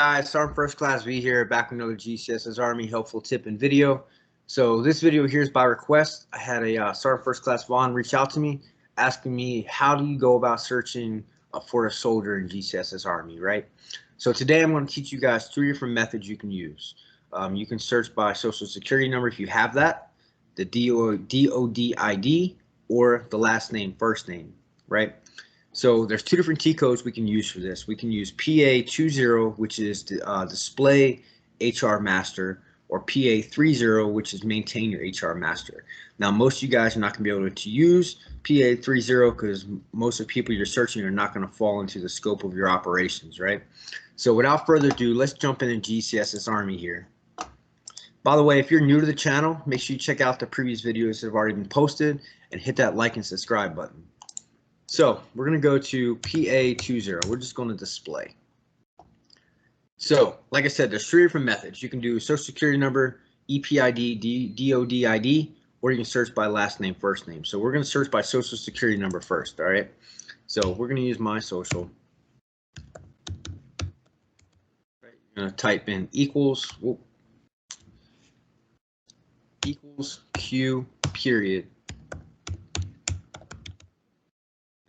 guys, Sergeant First Class V here, back with another GCSS-Army helpful tip and video. So this video here is by request. I had a Sergeant First Class Vaughn reach out to me asking me, how do you go about searching for a soldier in GCSS-Army, right? So today I'm going to teach you guys 3 different methods you can use. You can search by social security number if you have that, the DOD ID, or the last name, first name, right? So there's 2 different T codes we can use for this. We can use PA20, which is display HR master, or PA30, which is maintain your HR master. Now, most of you guys are not going to be able to use PA30 because most of the people you're searching are not going to fall into the scope of your operations, right? So without further ado, let's jump into GCSS-Army here. By the way, if you're new to the channel, make sure you check out the previous videos that have already been posted and hit that like and subscribe button. So we're going to go to PA20. We're just going to display. So like I said, there's 3 different methods. You can do social security number, EPID, DOD ID, or you can search by last name, first name. So we're going to search by social security number first. All right. So we're going to use my social. You're going to type in equals Q period.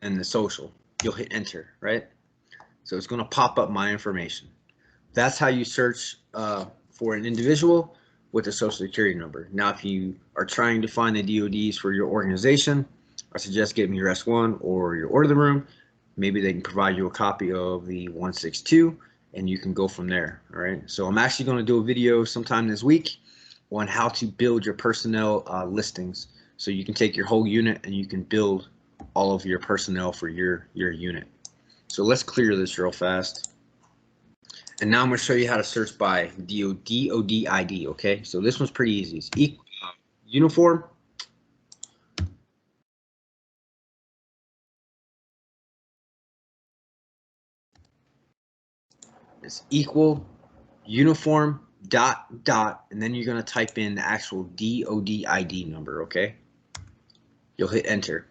And the social, you'll hit enter, right? So it's going to pop up my information. That's how you search for an individual with a social security number. Now, if you are trying to find the DODs for your organization, I suggest getting your S1 or your order room. Maybe they can provide you a copy of the 162 and you can go from there. All right. So I'm actually going to do a video sometime this week on how to build your personnel listings. So you can take your whole unit and you can build all of your personnel for your unit. So let's clear this real fast. And now I'm going to show you how to search by DOD ID. Okay, so this one's pretty easy. It's uniform. It's equal uniform dot, and then you're going to type in the actual DOD ID number. Okay, you'll hit enter.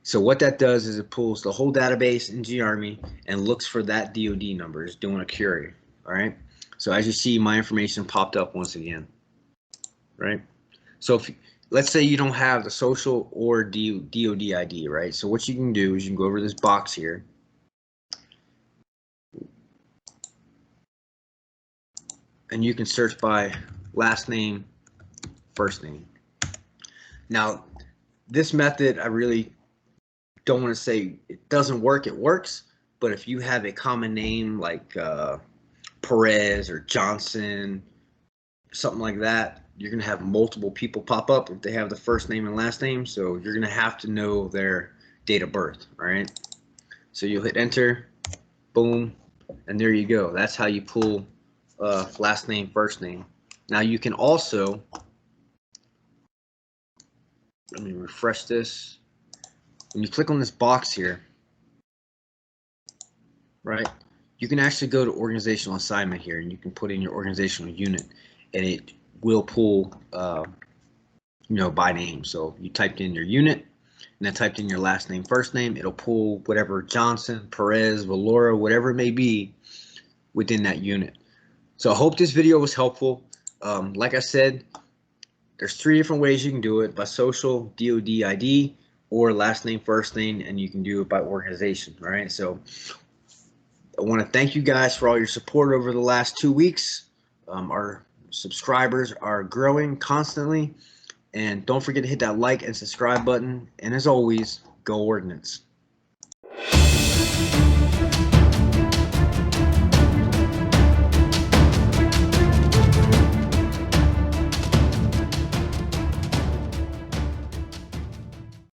So what that does is it pulls the whole database in G-Army and looks for that DOD number. It's doing a query, all right? So as you see, my information popped up once again, right? So if let's say you don't have the social or DOD ID, right? So what you can do is you can go over this box here. And you can search by last name, first name. Now, this method, I really don't want to say it doesn't work, it works, but if you have a common name like Perez or Johnson, something like that, you're going to have multiple people pop up if they have the first name and last name, so you're going to have to know their date of birth. All right, so you'll hit enter, boom, and there you go. That's how you pull last name, first name. Now you can also, let me refresh this. When you click on this box here, right, you can actually go to organizational assignment here and you can put in your organizational unit and it will pull by name. So you typed in your unit and then typed in your last name, first name, it'll pull whatever Johnson, Perez, Valora, whatever it may be within that unit. So I hope this video was helpful. Like I said, there's 3 different ways you can do it: by social, DOD ID, or last name, first name, and you can do it by organization. All right, so I want to thank you guys for all your support over the last 2 weeks. Our subscribers are growing constantly, and don't forget to hit that like and subscribe button, and as always, go Ordnance.